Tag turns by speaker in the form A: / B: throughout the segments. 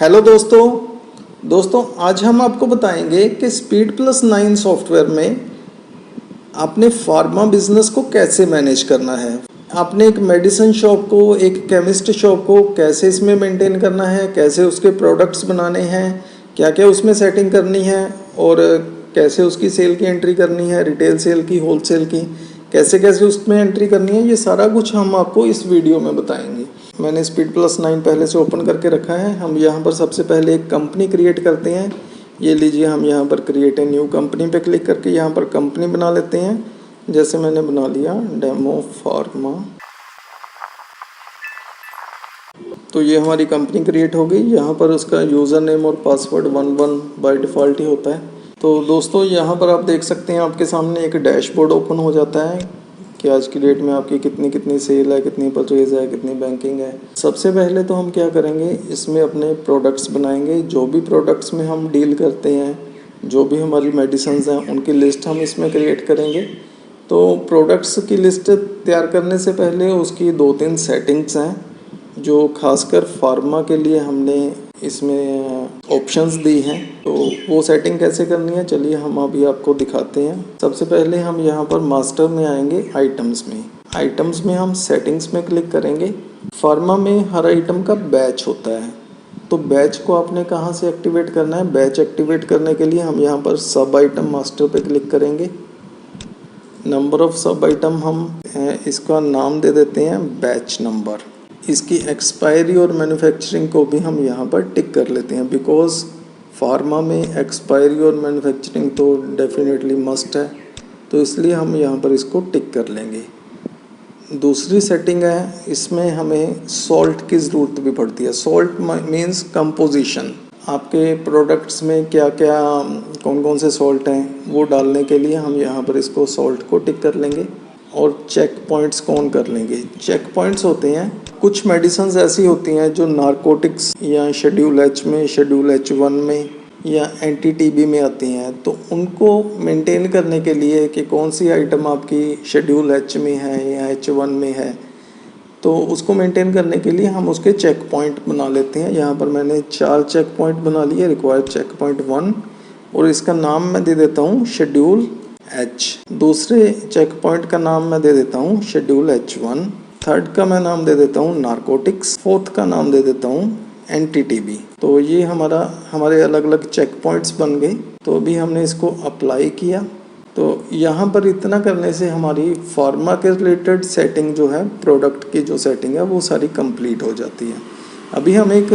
A: Hello दोस्तों आज हम आपको बताएंगे कि SpeedPlus9 सॉफ्टवेयर में आपने फार्मा बिजनेस को कैसे मैनेज करना है। आपने एक मेडिसिन शॉप को, एक केमिस्ट शॉप को कैसे इसमें मेंटेन करना है, कैसे उसके प्रोडक्ट्स बनाने हैं, क्या क्या उसमें सेटिंग करनी है और कैसे उसकी सेल की एंट्री करनी है, रिटेल सेल की, होलसेल की, कैसे कैसे उसमें एंट्री करनी है। ये सारा कुछ हम आपको इस वीडियो में बताएंगे। मैंने SpeedPlus9 पहले से ओपन करके रखा है। हम यहाँ पर सबसे पहले एक कंपनी क्रिएट करते हैं। ये लीजिए, हम यहाँ पर क्रिएट ए न्यू कंपनी पे क्लिक करके यहाँ पर कंपनी बना लेते हैं। जैसे मैंने बना लिया डेमो फार्मा, तो ये हमारी कंपनी क्रिएट हो गई। यहाँ पर उसका यूज़र नेम और पासवर्ड 11 बाय डिफ़ॉल्ट ही होता है। तो दोस्तों यहाँ पर आप देख सकते हैं, आपके सामने एक डैशबोर्ड ओपन हो जाता है कि आज की डेट में आपकी कितनी सेल है, कितनी परचेज है, कितनी बैंकिंग है। सबसे पहले तो हम क्या करेंगे, इसमें अपने प्रोडक्ट्स बनाएंगे। जो भी प्रोडक्ट्स में हम डील करते हैं, जो भी हमारी मेडिसिन्स हैं, उनकी लिस्ट हम इसमें क्रिएट करेंगे। तो प्रोडक्ट्स की लिस्ट तैयार करने से पहले उसकी 2-3 सेटिंग्स हैं जो खासकर फार्मा के लिए हमने इसमें ऑप्शंस दी हैं। तो वो सेटिंग कैसे करनी है, चलिए हम अभी आपको दिखाते हैं। सबसे पहले हम यहाँ पर मास्टर में आएंगे, आइटम्स में हम सेटिंग्स में क्लिक करेंगे। फार्मा में हर आइटम का बैच होता है, तो बैच को आपने कहाँ से एक्टिवेट करना है। बैच एक्टिवेट करने के लिए हम यहाँ पर सब आइटम मास्टर पे क्लिक करेंगे। नंबर ऑफ सब आइटम हम इसका नाम दे देते हैं बैच नंबर। इसकी एक्सपायरी और मैन्युफैक्चरिंग को भी हम यहाँ पर टिक कर लेते हैं, बिकॉज़ फार्मा में एक्सपायरी और मैन्युफैक्चरिंग तो डेफिनेटली मस्ट है, तो इसलिए हम यहाँ पर इसको टिक कर लेंगे। दूसरी सेटिंग है, इसमें हमें सॉल्ट की ज़रूरत भी पड़ती है। Salt means composition. आपके प्रोडक्ट्स में क्या क्या, कौन कौन से सॉल्ट हैं, वो डालने के लिए हम यहाँ पर इसको सॉल्ट को टिक कर लेंगे। और चेक पॉइंट्स को ऑन कर लेंगे। चेक पॉइंट्स होते हैं, कुछ मेडिसिन्स ऐसी होती हैं जो नारकोटिक्स या शेड्यूल H में, शेड्यूल H1 में या एंटी-TB में आती हैं, तो उनको मेंटेन करने के लिए कि कौन सी आइटम आपकी शेड्यूल H में है या H1 में है, तो उसको मेंटेन करने के लिए हम उसके चेक पॉइंट बना लेते हैं। यहाँ पर मैंने 4 चेक पॉइंट बना लिए। रिक्वायर्ड चेक पॉइंट 1, और इसका नाम मैं दे देता हूँ शेड्यूल H। दूसरे चेक पॉइंट का नाम मैं दे देता हूँ शेड्यूल H1। थर्ड का मैं नाम दे देता हूँ नारकोटिक्स। फोर्थ का नाम दे देता हूँ एंटी-TB। तो ये हमारे अलग अलग चेक पॉइंट्स बन गए। तो अभी हमने इसको अप्लाई किया। तो यहाँ पर इतना करने से हमारी फार्मा के रिलेटेड सेटिंग जो है, प्रोडक्ट की जो सेटिंग है, वो सारी कंप्लीट हो जाती है। अभी हम एक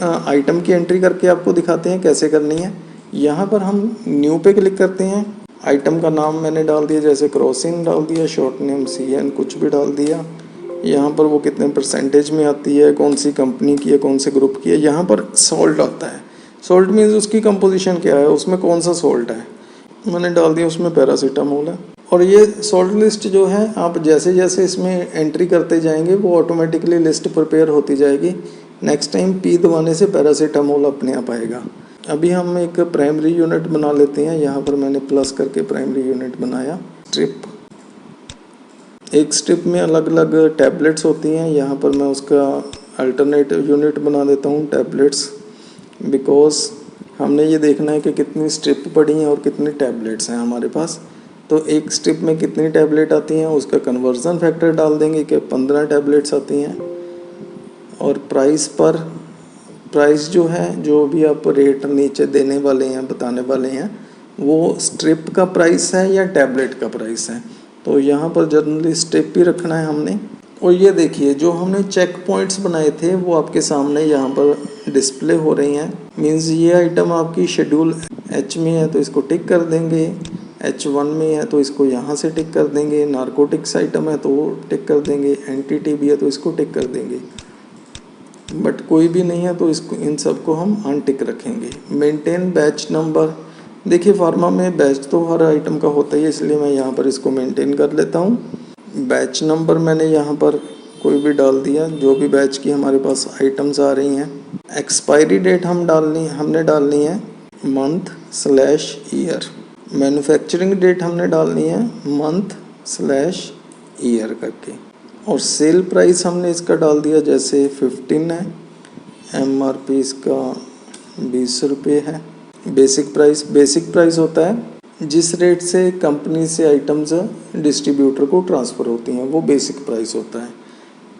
A: आइटम की एंट्री करके आपको दिखाते हैं कैसे करनी है। यहाँ पर हम न्यू पे क्लिक करते हैं। आइटम का नाम मैंने डाल दिया, जैसे क्रोसिन डाल दिया, शॉर्ट नेम CN कुछ भी डाल दिया। यहाँ पर वो कितने परसेंटेज में आती है, कौन सी कंपनी की है, कौन से ग्रुप की है। यहाँ पर सॉल्ट आता है। सॉल्ट मीन्स उसकी कंपोजिशन क्या है, उसमें कौन सा सॉल्ट है, मैंने डाल दिया उसमें पैरासीटामोल है। और ये सॉल्ट लिस्ट जो है, आप जैसे जैसे इसमें एंट्री करते जाएंगे वो ऑटोमेटिकली लिस्ट प्रिपेयर होती जाएगी। नेक्स्ट टाइम P दबाने से पैरासीटामोल अपने आप आएगा। अभी हम एक प्राइमरी यूनिट बना लेते हैं। यहाँ पर मैंने प्लस करके प्राइमरी यूनिट बनाया। स्ट्रिप, एक स्ट्रिप में अलग अलग टैबलेट्स होती हैं। यहाँ पर मैं उसका अल्टरनेटिव यूनिट बना देता हूँ टैबलेट्स, बिकॉज हमने ये देखना है कि कितनी स्ट्रिप पड़ी हैं और कितनी टैबलेट्स हैं हमारे पास। तो एक स्ट्रिप में कितनी टैबलेट आती हैं, उसका कन्वर्जन फैक्टर डाल देंगे कि 15 टैबलेट्स आती हैं। और प्राइस जो है, जो भी आप रेट नीचे देने वाले हैं, बताने वाले हैं, वो स्ट्रिप का प्राइस है या टैबलेट का प्राइस है। तो यहाँ पर जनरली स्ट्रिप ही रखना है हमने। और ये देखिए, जो हमने चेक पॉइंट्स बनाए थे वो आपके सामने यहाँ पर डिस्प्ले हो रही हैं। मीन्स ये आइटम आपकी शेड्यूल H में है तो इसको टिक कर देंगे, H1 में है तो इसको यहाँ से टिक कर देंगे, नारकोटिक्स आइटम है तो वो टिक कर देंगे, एंटी-TB है तो इसको टिक कर देंगे। बट कोई भी नहीं है तो इसको, इन सब को हम अनटिक रखेंगे। मेंटेन बैच नंबर, देखिए फार्मा में बैच तो हर आइटम का होता ही है, इसलिए मैं यहाँ पर इसको मेंटेन कर लेता हूँ। बैच नंबर मैंने यहाँ पर कोई भी डाल दिया, जो भी बैच की हमारे पास आइटम्स आ रही हैं। एक्सपायरी डेट हमने डालनी है मंथ/ईयर। मैन्युफैक्चरिंग डेट हमने डालनी है मंथ/ईयर करके। और सेल प्राइस हमने इसका डाल दिया, जैसे 15 है, MRP इसका 20 रुपये है। बेसिक प्राइस होता है जिस रेट से कंपनी से आइटम्स डिस्ट्रीब्यूटर को ट्रांसफ़र होती हैं, वो बेसिक प्राइस होता है।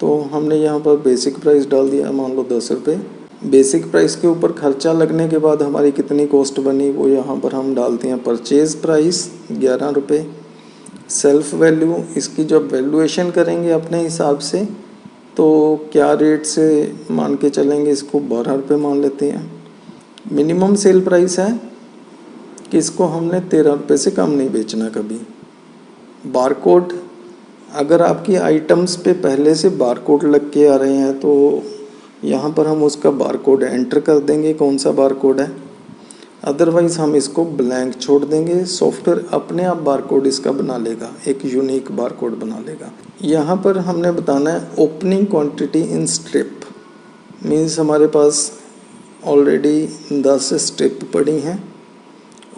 A: तो हमने यहाँ पर बेसिक प्राइस डाल दिया, मान लो 10 रुपये। बेसिक प्राइस के ऊपर खर्चा लगने के बाद हमारी कितनी कॉस्ट बनी वो यहाँ पर हम डालते हैं। परचेज़ प्राइस 11 रुपये। सेल्फ वैल्यू, इसकी जब वैल्यूएशन करेंगे अपने हिसाब से तो क्या रेट से मान के चलेंगे, इसको 12 रुपये मान लेते हैं। मिनिमम सेल प्राइस है कि इसको हमने 13 रुपये से कम नहीं बेचना कभी। बारकोड, अगर आपकी आइटम्स पे पहले से बारकोड लग के आ रहे हैं तो यहाँ पर हम उसका बारकोड एंटर कर देंगे, कौन सा बारकोड है। अदरवाइज़ हम इसको ब्लैंक छोड़ देंगे, सॉफ्टवेयर अपने आप बारकोड इसका बना लेगा, एक यूनिक बारकोड बना लेगा। यहाँ पर हमने बताना है opening quantity in strip, means हमारे पास ऑलरेडी 10 स्ट्रिप पड़ी हैं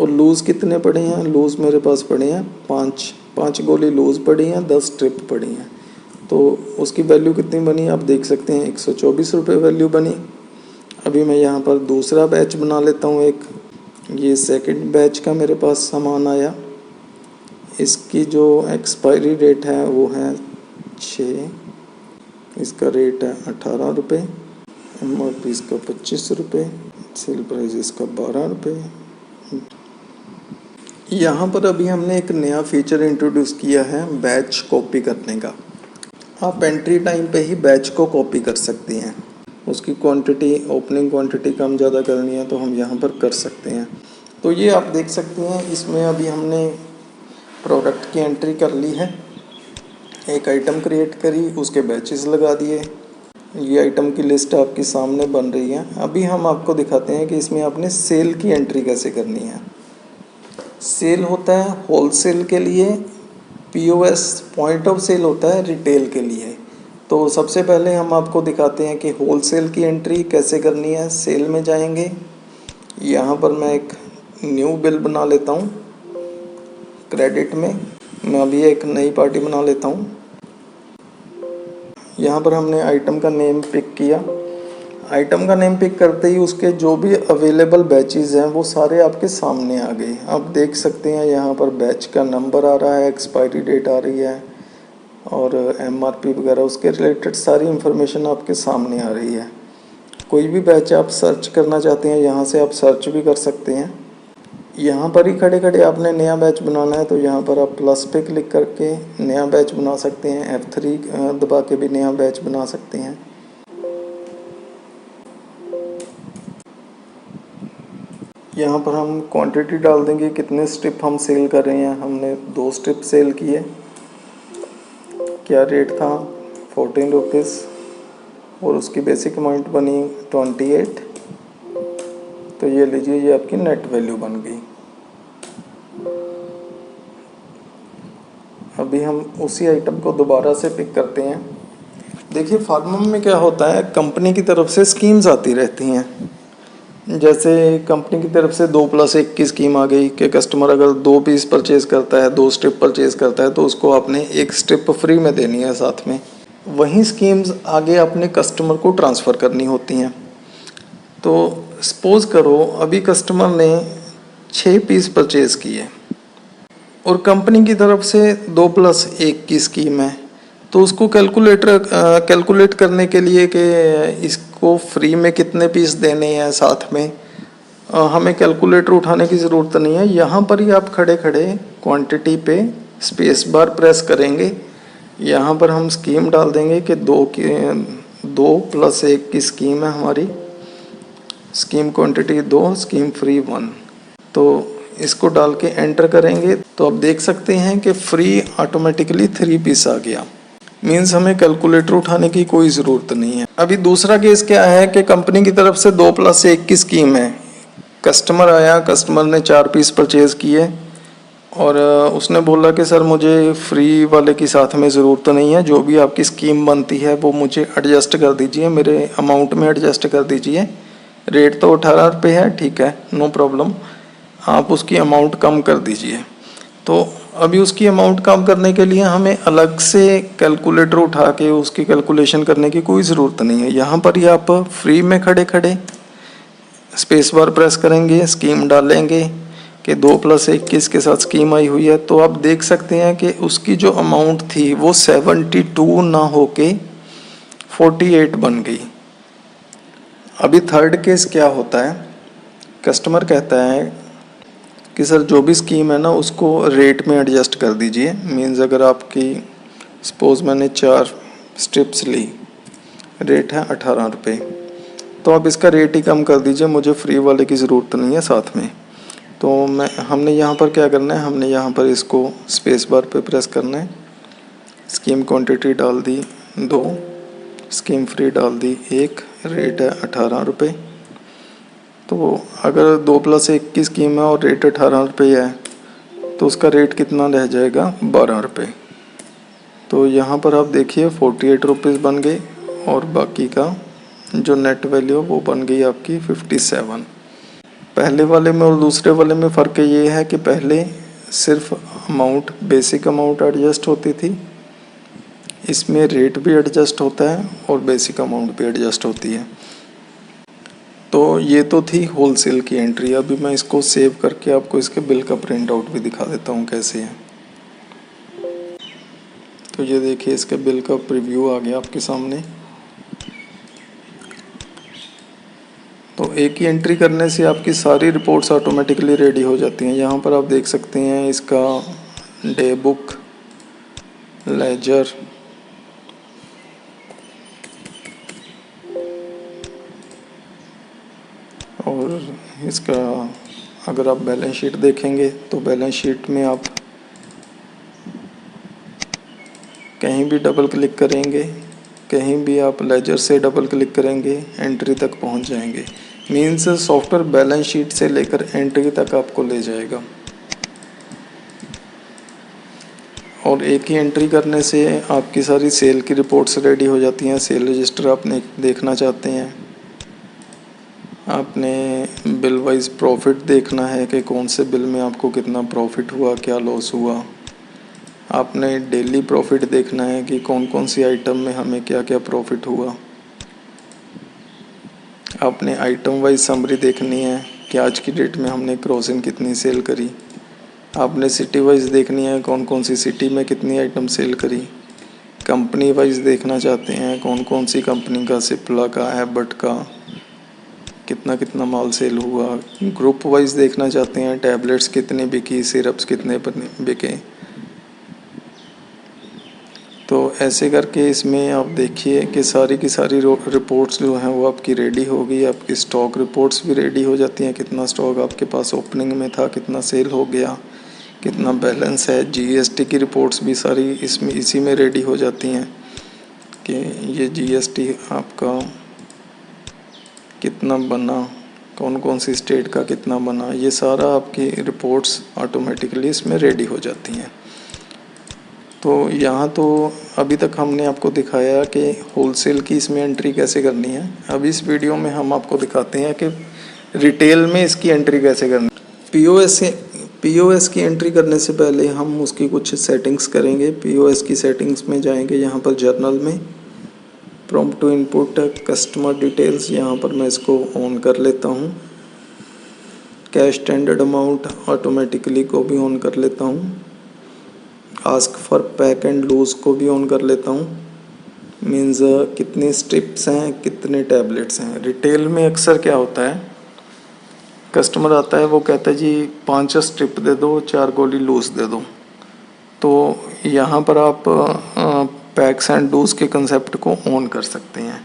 A: और लूज़ कितने पड़े हैं। लूज़ मेरे पास पड़े हैं 5 गोली लूज़ पड़ी हैं, 10 स्ट्रिप पड़ी हैं। तो उसकी वैल्यू कितनी बनी आप देख सकते हैं, 124 रुपये वैल्यू बनी। अभी मैं यहाँ पर दूसरा बैच बना लेता हूँ एक। ये सेकंड बैच का मेरे पास सामान आया, इसकी जो एक्सपायरी डेट है वो है 6, इसका रेट है 18 रुपये, MRP इसका 25 रुपये, सेल प्राइस इसका 12 रुपये। यहाँ पर अभी हमने एक नया फीचर इंट्रोड्यूस किया है बैच कॉपी करने का। आप एंट्री टाइम पे ही बैच को कॉपी कर सकती हैं। उसकी क्वांटिटी, ओपनिंग क्वांटिटी कम ज़्यादा करनी है तो हम यहाँ पर कर सकते हैं। तो ये आप देख सकते हैं, इसमें अभी हमने प्रोडक्ट की एंट्री कर ली है, एक आइटम क्रिएट करी, उसके बैचेस लगा दिए। ये आइटम की लिस्ट आपके सामने बन रही है। अभी हम आपको दिखाते हैं कि इसमें आपने सेल की एंट्री कैसे करनी है। सेल होता है होलसेल के लिए, POS पॉइंट ऑफ सेल होता है रिटेल के लिए। तो सबसे पहले हम आपको दिखाते हैं कि होलसेल की एंट्री कैसे करनी है। सेल में जाएंगे, यहाँ पर मैं एक न्यू बिल बना लेता हूँ। क्रेडिट में मैं अभी एक नई पार्टी बना लेता हूँ। यहाँ पर हमने आइटम का नेम पिक किया। आइटम का नेम पिक करते ही उसके जो भी अवेलेबल बैचेस हैं वो सारे आपके सामने आ गए। आप देख सकते हैं यहाँ पर बैच का नंबर आ रहा है, एक्सपायरी डेट आ रही है और MRP वगैरह उसके रिलेटेड सारी इन्फॉर्मेशन आपके सामने आ रही है। कोई भी बैच आप सर्च करना चाहते हैं यहाँ से आप सर्च भी कर सकते हैं। यहाँ पर ही खड़े खड़े आपने नया बैच बनाना है तो यहाँ पर आप प्लस पे क्लिक करके नया बैच बना सकते हैं। F3 दबा के भी नया बैच बना सकते हैं। यहाँ पर हम क्वांटिटी डाल देंगे, कितने स्ट्रिप हम सेल कर रहे हैं। हमने 2 स्ट्रिप सेल किए। क्या रेट था 14 रुपीज़ और उसकी बेसिक अमाउंट बनी 28। तो ये लीजिए, ये आपकी नेट वैल्यू बन गई। अभी हम उसी आइटम को दोबारा से पिक करते हैं। देखिए फार्मम में क्या होता है, कंपनी की तरफ से स्कीम्स आती रहती हैं। जैसे कंपनी की तरफ से 2+1 की स्कीम आ गई कि कस्टमर अगर 2 पीस परचेज़ करता है, 2 स्ट्रिप परचेज़ करता है तो उसको आपने 1 स्ट्रिप फ्री में देनी है साथ में। वही स्कीम्स आगे अपने कस्टमर को ट्रांसफ़र करनी होती हैं। तो सपोज़ करो अभी कस्टमर ने 6 पीस परचेज़ किए और कंपनी की तरफ से 2+1 की स्कीम है, तो उसको कैलकुलेट करने के लिए कि इसको फ्री में कितने पीस देने हैं साथ में, हमें कैलकुलेटर उठाने की ज़रूरत नहीं है। यहाँ पर ही आप खड़े खड़े क्वांटिटी पे स्पेस बार प्रेस करेंगे। यहाँ पर हम स्कीम डाल देंगे कि 2+1 की स्कीम है हमारी। Scheme quantity 2, scheme free 1। तो इसको डाल के एंटर करेंगे तो आप देख सकते हैं कि फ्री ऑटोमेटिकली 3 पीस आ गया। मीन्स हमें कैलकुलेटर उठाने की कोई ज़रूरत नहीं है। अभी दूसरा केस क्या है कि कंपनी की तरफ से 2+1 की स्कीम है। कस्टमर आया, कस्टमर ने 4 पीस परचेज़ किए और उसने बोला कि सर मुझे फ्री वाले की साथ में ज़रूरत नहीं है, जो भी आपकी स्कीम बनती है वो मुझे एडजस्ट कर दीजिए, मेरे अमाउंट में एडजस्ट कर दीजिए। रेट तो 18 रुपये है, ठीक है, नो प्रॉब्लम, आप उसकी अमाउंट कम कर दीजिए। तो अभी उसकी अमाउंट कम करने के लिए हमें अलग से कैलकुलेटर उठा के उसकी कैलकुलेशन करने की कोई ज़रूरत नहीं है। यहाँ पर ही आप फ्री में खड़े खड़े स्पेस बार प्रेस करेंगे, स्कीम डालेंगे कि 2+21 के साथ स्कीम आई हुई है, तो आप देख सकते हैं कि उसकी जो अमाउंट थी वो 72 ना होके 48 बन गई। अभी थर्ड केस क्या होता है, कस्टमर कहता है कि सर जो भी स्कीम है ना उसको रेट में एडजस्ट कर दीजिए। मीन्स अगर आपकी सपोज मैंने 4 स्ट्रिप्स ली, रेट है 18 रुपये, तो आप इसका रेट ही कम कर दीजिए, मुझे फ्री वाले की ज़रूरत नहीं है साथ में। तो हमने यहाँ पर क्या करना है, हमने यहाँ पर इसको स्पेस बार पे प्रेस करना है, स्कीम क्वांटिटी डाल दी 2, स्कीम फ्री डाल दी 1, रेट है 18 रुपये। तो अगर 2+1 की स्कीम है और रेट 18 रुपये है तो उसका रेट कितना रह जाएगा, 12 रुपये। तो यहाँ पर आप देखिए 48 रुपीज़ बन गए और बाकी का जो नेट वैल्यू वो बन गई आपकी 57। पहले वाले में और दूसरे वाले में फ़र्क ये है कि पहले सिर्फ अमाउंट, बेसिक अमाउंट एडजस्ट होती थी, इसमें रेट भी एडजस्ट होता है और बेसिक अमाउंट भी एडजस्ट होती है। तो ये तो थी होलसेल की एंट्री। अभी मैं इसको सेव करके आपको इसके बिल का प्रिंट आउट भी दिखा देता हूँ कैसे है। तो ये देखिए इसके बिल का प्रीव्यू आ गया आपके सामने। तो एक ही एंट्री करने से आपकी सारी रिपोर्ट्स ऑटोमेटिकली रेडी हो जाती हैं। यहाँ पर आप देख सकते हैं इसका डे बुक, लेजर, और इसका अगर आप बैलेंस शीट देखेंगे तो बैलेंस शीट में आप कहीं भी डबल क्लिक करेंगे, कहीं भी आप लेजर से डबल क्लिक करेंगे, एंट्री तक पहुंच जाएंगे। मीन्स सॉफ्टवेयर बैलेंस शीट से लेकर एंट्री तक आपको ले जाएगा। और एक ही एंट्री करने से आपकी सारी सेल की रिपोर्ट्स रेडी हो जाती हैं। सेल रजिस्टर आपने देखना चाहते हैं, आपने बिल वाइज प्रॉफिट देखना है कि कौन से बिल में आपको कितना प्रॉफिट हुआ, क्या लॉस हुआ। आपने डेली प्रॉफिट देखना है कि कौन कौन सी आइटम में हमें क्या क्या प्रॉफिट हुआ। आपने आइटम वाइज समरी देखनी है कि आज की डेट में हमने क्रोसिन कितनी सेल करी। आपने सिटी वाइज देखनी है कौन कौन सी सिटी में कितनी आइटम सेल करी। कंपनी वाइज देखना चाहते हैं कौन कौन सी कंपनी का, सिप्ला का, एबट का कितना कितना माल सेल हुआ। ग्रुप वाइज देखना चाहते हैं टैबलेट्स कितने बिकी, सिरप्स कितने बिके। तो ऐसे करके इसमें आप देखिए कि सारी की सारी रिपोर्ट्स जो हैं वो आपकी रेडी हो गई। आपकी स्टॉक रिपोर्ट्स भी रेडी हो जाती हैं, कितना स्टॉक आपके पास ओपनिंग में था, कितना सेल हो गया, कितना बैलेंस है। जीएसटी की रिपोर्ट्स भी सारी इसमें इसी में रेडी हो जाती हैं कि ये जीएसटी आपका कितना बना, कौन कौन सी स्टेट का कितना बना, ये सारा आपकी रिपोर्ट्स ऑटोमेटिकली इसमें रेडी हो जाती हैं। तो यहाँ तो अभी तक हमने आपको दिखाया कि होलसेल की इसमें एंट्री कैसे करनी है। अब इस वीडियो में हम आपको दिखाते हैं कि रिटेल में इसकी एंट्री कैसे करनी है। पीओएस की एंट्री करने से पहले हम उसकी कुछ सेटिंग्स करेंगे। पीओएस की सेटिंग्स में जाएंगे, यहाँ पर जर्नल में prompt to input customer details, यहाँ पर मैं इसको ऑन कर लेता हूँ। कैश स्टैंडर्ड अमाउंट ऑटोमेटिकली को भी ऑन कर लेता हूँ। Ask for pack and loose को भी ऑन कर लेता हूँ। मीन्स कितने स्ट्रिप्स हैं, कितने टैबलेट्स हैं। रिटेल में अक्सर क्या होता है, कस्टमर आता है वो कहता है जी 5 स्ट्रिप दे दो, 4 गोली लूज दे दो। तो यहाँ पर आप पैक्स एंड डूज के कंसेप्ट को ऑन कर सकते हैं।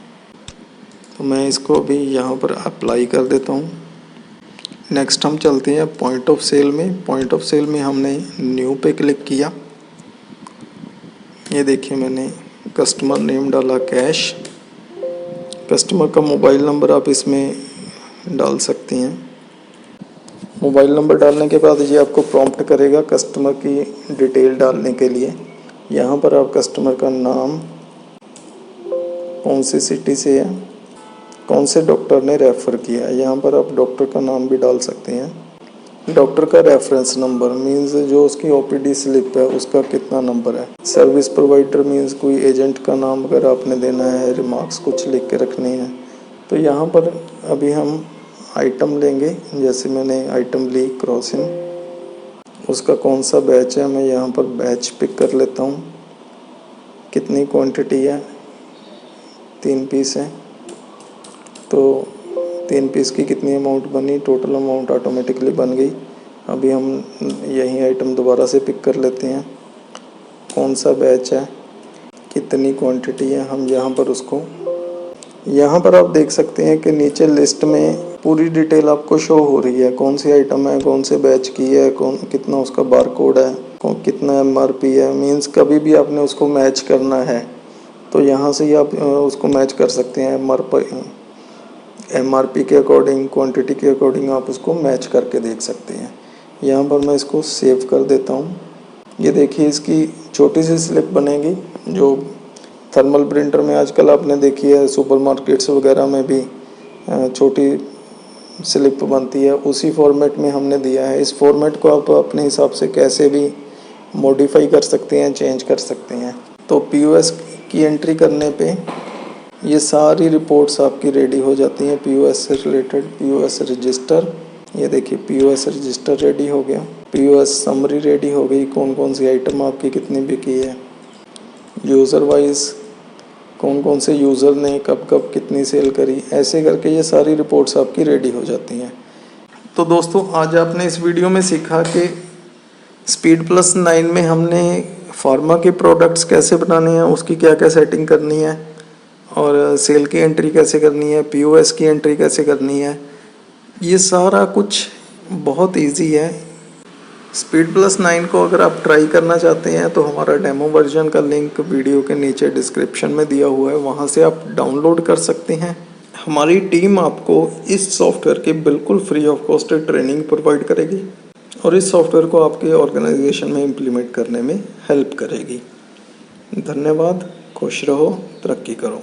A: तो मैं इसको अभी यहाँ पर अप्लाई कर देता हूँ। नेक्स्ट हम चलते हैं पॉइंट ऑफ सेल में। पॉइंट ऑफ सेल में हमने न्यू पे क्लिक किया। ये देखिए मैंने कस्टमर नेम डाला कैश। कस्टमर का मोबाइल नंबर आप इसमें डाल सकते हैं। मोबाइल नंबर डालने के बाद ये आपको प्रॉम्प्ट करेगा कस्टमर की डिटेल डालने के लिए। यहाँ पर आप कस्टमर का नाम, कौन सी सिटी से है, कौन से डॉक्टर ने रेफ़र किया है, यहाँ पर आप डॉक्टर का नाम भी डाल सकते हैं। डॉक्टर का रेफरेंस नंबर मीन्स जो उसकी ओपीडी स्लिप है उसका कितना नंबर है। सर्विस प्रोवाइडर मीन्स कोई एजेंट का नाम अगर आपने देना है, रिमार्क्स कुछ लिख के रखनी है। तो यहाँ पर अभी हम आइटम लेंगे, जैसे मैंने आइटम ली क्रॉसिन, उसका कौन सा बैच है, मैं यहाँ पर बैच पिक कर लेता हूँ। कितनी क्वांटिटी है, 3 पीस है, तो 3 पीस की कितनी अमाउंट बनी, टोटल अमाउंट ऑटोमेटिकली बन गई। अभी हम यही आइटम दोबारा से पिक कर लेते हैं, कौन सा बैच है, कितनी क्वांटिटी है, हम यहाँ पर उसको, यहाँ पर आप देख सकते हैं कि नीचे लिस्ट में पूरी डिटेल आपको शो हो रही है, कौन सी आइटम है, कौन से बैच की है, कौन कितना उसका बारकोड है, कितना एमआरपी है। मीन्स कभी भी आपने उसको मैच करना है तो यहाँ से ही आप उसको मैच कर सकते हैं। एमआरपी के अकॉर्डिंग, क्वांटिटी के अकॉर्डिंग आप उसको मैच करके देख सकते हैं। यहाँ पर मैं इसको सेव कर देता हूँ। ये देखिए इसकी छोटी सी स्लिप बनेगी, जो थर्मल प्रिंटर में आजकल आपने देखी है, सुपरमार्केट्स वगैरह में भी छोटी स्लिप बनती है, उसी फॉर्मेट में हमने दिया है। इस फॉर्मेट को आप अपने हिसाब से कैसे भी मॉडिफाई कर सकते हैं, चेंज कर सकते हैं। तो पीओएस की एंट्री करने पे ये सारी रिपोर्ट्स आपकी रेडी हो जाती हैं पीओएस से रिलेटेड। पीओएस रजिस्टर, ये देखिए पीओएस रजिस्टर रेडी हो गया, पीओएस समरी रेडी हो गई, कौन कौन सी आइटम आपकी कितनी बिकी है, यूज़र वाइज कौन कौन से यूज़र ने कब कब कितनी सेल करी, ऐसे करके ये सारी रिपोर्ट्स आपकी रेडी हो जाती हैं। तो दोस्तों आज आपने इस वीडियो में सीखा कि SpeedPlus9 में हमने फार्मा के प्रोडक्ट्स कैसे बनाने हैं, उसकी क्या क्या सेटिंग करनी है, और सेल की एंट्री कैसे करनी है, पीओएस की एंट्री कैसे करनी है। ये सारा कुछ बहुत इजी है। SpeedPlus9 को अगर आप ट्राई करना चाहते हैं तो हमारा डेमो वर्जन का लिंक वीडियो के नीचे डिस्क्रिप्शन में दिया हुआ है, वहाँ से आप डाउनलोड कर सकते हैं। हमारी टीम आपको इस सॉफ्टवेयर की बिल्कुल free of cost training provide करेगी और इस सॉफ्टवेयर को आपके ऑर्गेनाइजेशन में इम्प्लीमेंट करने में हेल्प करेगी। धन्यवाद, खुश रहो, तरक्की करो।